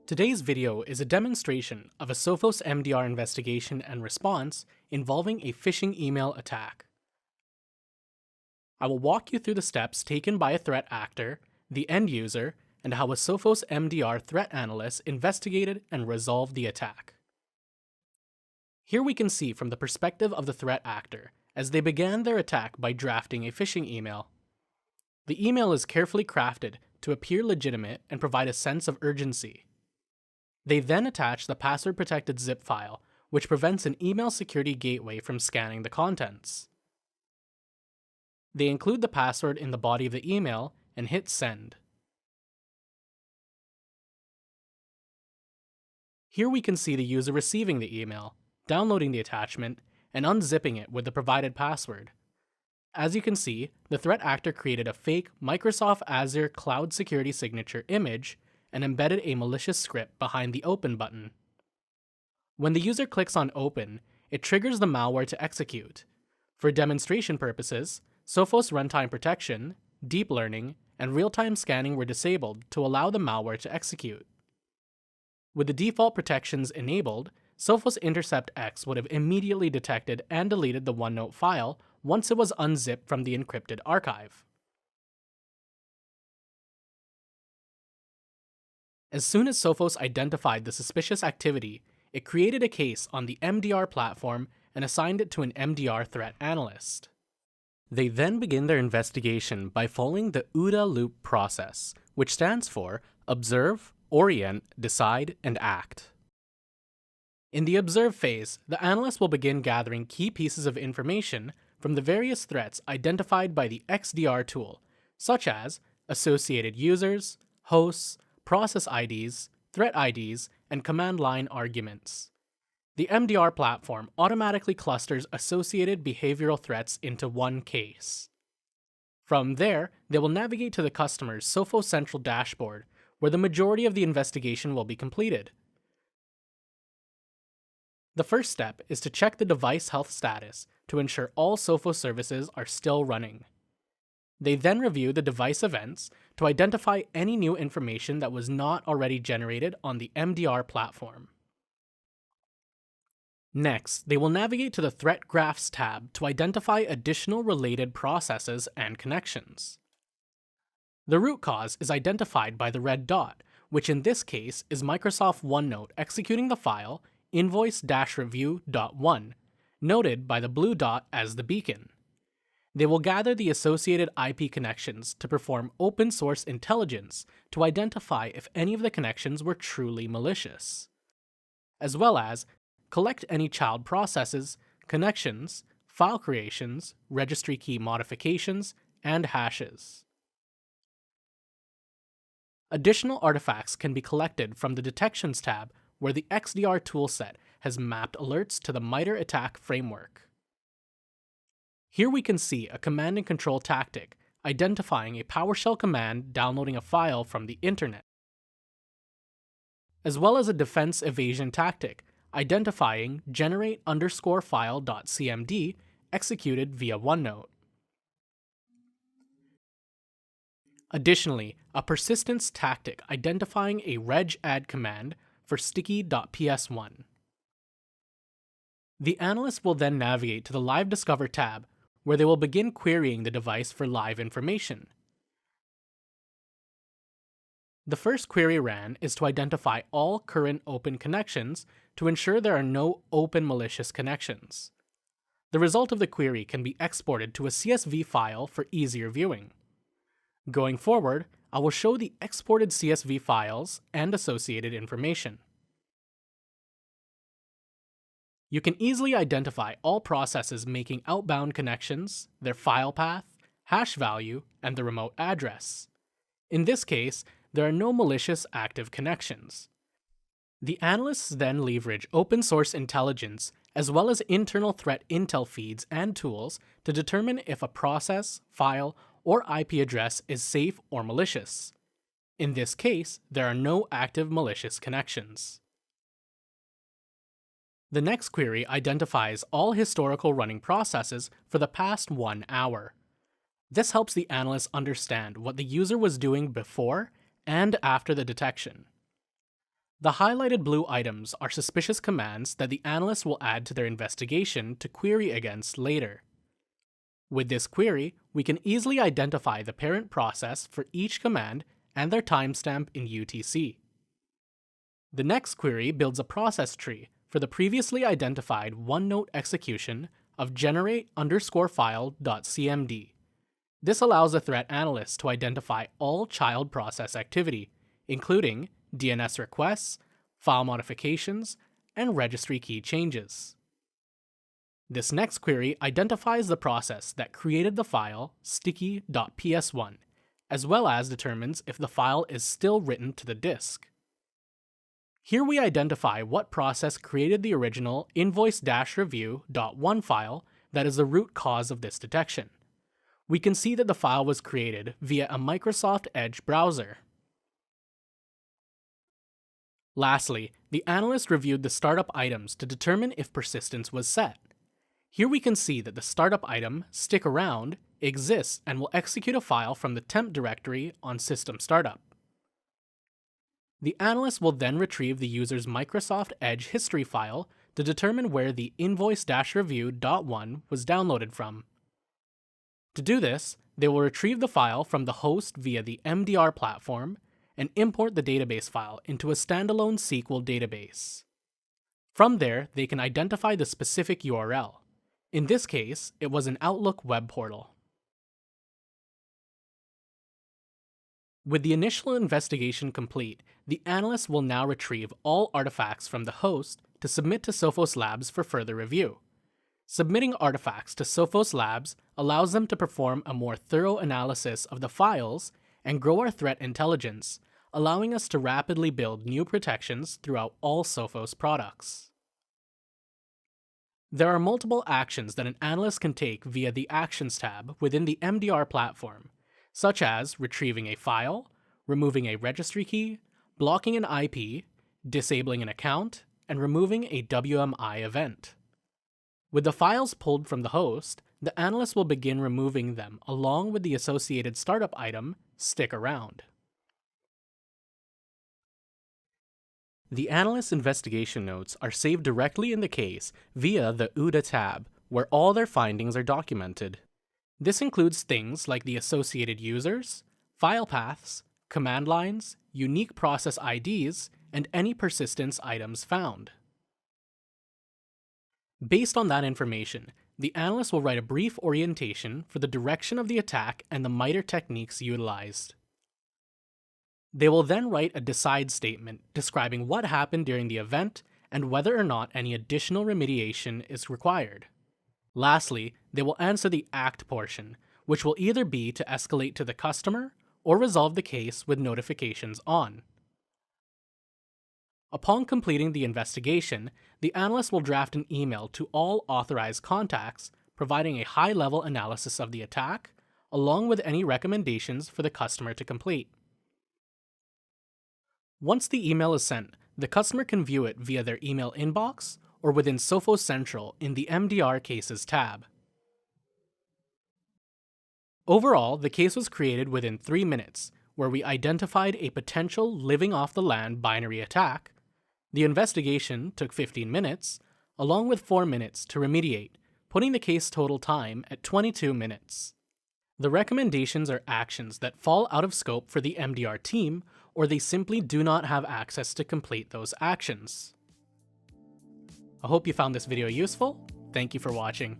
Today's video is a demonstration of a Sophos Mdr investigation and response involving a phishing email attack. I will walk you through the steps taken by a threat actor, the end user, and how a Sophos Mdr threat analyst investigated and resolved the attack. Here we can see from the perspective of the threat actor as they began their attack by drafting a phishing email. The email is carefully crafted to appear legitimate and provide a sense of urgency. They then attach the password-protected zip file, which prevents an email security gateway from scanning the contents. They include the password in the body of the email and hit send. Here we can see the user receiving the email, downloading the attachment, and unzipping it with the provided password. As you can see, the threat actor created a fake Microsoft Azure Cloud Security Signature image and embedded a malicious script behind the Open button. When the user clicks on Open, it triggers the malware to execute. For demonstration purposes, Sophos Runtime Protection, Deep Learning, and Real-Time Scanning were disabled to allow the malware to execute. With the default protections enabled, Sophos Intercept X would have immediately detected and deleted the OneNote file once it was unzipped from the encrypted archive. As soon as Sophos identified the suspicious activity, it created a case on the Mdr platform and assigned it to an Mdr threat analyst. They then begin their investigation by following the OODA loop process, which stands for Observe, Orient, Decide, and Act. In the observe phase, the analyst will begin gathering key pieces of information from the various threats identified by the XDR tool, such as associated users, hosts, process IDs, threat IDs, and command line arguments. The Mdr platform automatically clusters associated behavioral threats into one case. From there, they will navigate to the customer's Sophos Central dashboard, where the majority of the investigation will be completed. The first step is to check the device health status to ensure all Sophos services are still running. They then review the device events to identify any new information that was not already generated on the Mdr platform. Next, they will navigate to the Threat Graphs tab to identify additional related processes and connections. The root cause is identified by the red dot, which in this case is Microsoft OneNote executing the file invoice-review.1, noted by the blue dot as the beacon. They will gather the associated IP connections to perform open source intelligence to identify if any of the connections were truly malicious, as well as collect any child processes, connections, file creations, registry key modifications, and hashes. Additional artifacts can be collected from the Detections tab, where the XDR toolset has mapped alerts to the MITRE ATT&CK framework. Here we can see a command and control tactic identifying a PowerShell command downloading a file from the internet, as well as a defense evasion tactic identifying generate_file.cmd executed via OneNote. Additionally, a persistence tactic identifying a regadd command for sticky.ps1. The analyst will then navigate to the Live Discover tab, where they will begin querying the device for live information. The first query ran is to identify all current open connections to ensure there are no open malicious connections. The result of the query can be exported to a CSV file for easier viewing. Going forward, I will show the exported CSV files and associated information. You can easily identify all processes making outbound connections, their file path, hash value, and the remote address. In this case, there are no malicious active connections. The analysts then leverage open source intelligence as well as internal threat intel feeds and tools to determine if a process, file, or IP address is safe or malicious. In this case, there are no active malicious connections. The next query identifies all historical running processes for the past 1 hour. This helps the analyst understand what the user was doing before and after the detection. The highlighted blue items are suspicious commands that the analyst will add to their investigation to query against later. With this query, we can easily identify the parent process for each command and their timestamp in UTC. The next query builds a process tree for the previously identified one-note execution of generate_file.cmd. This allows the threat analyst to identify all child process activity, including DNS requests, file modifications, and registry key changes. This next query identifies the process that created the file sticky.ps1, as well as determines if the file is still written to the disk. Here we identify what process created the original invoice-review.1 file that is the root cause of this detection. We can see that the file was created via a Microsoft Edge browser. Lastly, the analyst reviewed the startup items to determine if persistence was set. Here we can see that the startup item, stick around, exists and will execute a file from the temp directory on system startup. The analyst will then retrieve the user's Microsoft Edge history file to determine where the invoice-review.1 was downloaded from. To do this, they will retrieve the file from the host via the Mdr platform and import the database file into a standalone SQL database. From there, they can identify the specific URL. In this case, it was an Outlook web portal. With the initial investigation complete, the analyst will now retrieve all artifacts from the host to submit to Sophos Labs for further review. Submitting artifacts to Sophos Labs allows them to perform a more thorough analysis of the files and grow our threat intelligence, allowing us to rapidly build new protections throughout all Sophos products. There are multiple actions that an analyst can take via the Actions tab within the Mdr platform, such as retrieving a file, removing a registry key, blocking an IP, disabling an account, and removing a WMI event. With the files pulled from the host, the analyst will begin removing them along with the associated startup item, stick around. The analyst's investigation notes are saved directly in the case via the UDA tab, where all their findings are documented. This includes things like the associated users, file paths, command lines, unique process IDs, and any persistence items found. Based on that information, the analyst will write a brief orientation for the direction of the attack and the MITRE techniques utilized. They will then write a decide statement describing what happened during the event and whether or not any additional remediation is required. Lastly, they will answer the act portion, which will either be to escalate to the customer or resolve the case with notifications on. Upon completing the investigation, the analyst will draft an email to all authorized contacts, providing a high-level analysis of the attack, along with any recommendations for the customer to complete. Once the email is sent, the customer can view it via their email inbox or within Sophos Central in the Mdr Cases tab. Overall, the case was created within 3 minutes, where we identified a potential living off the land binary attack. The investigation took 15 minutes, along with 4 minutes to remediate, putting the case total time at 22 minutes. The recommendations are actions that fall out of scope for the Mdr team, or they simply do not have access to complete those actions. I hope you found this video useful. Thank you for watching.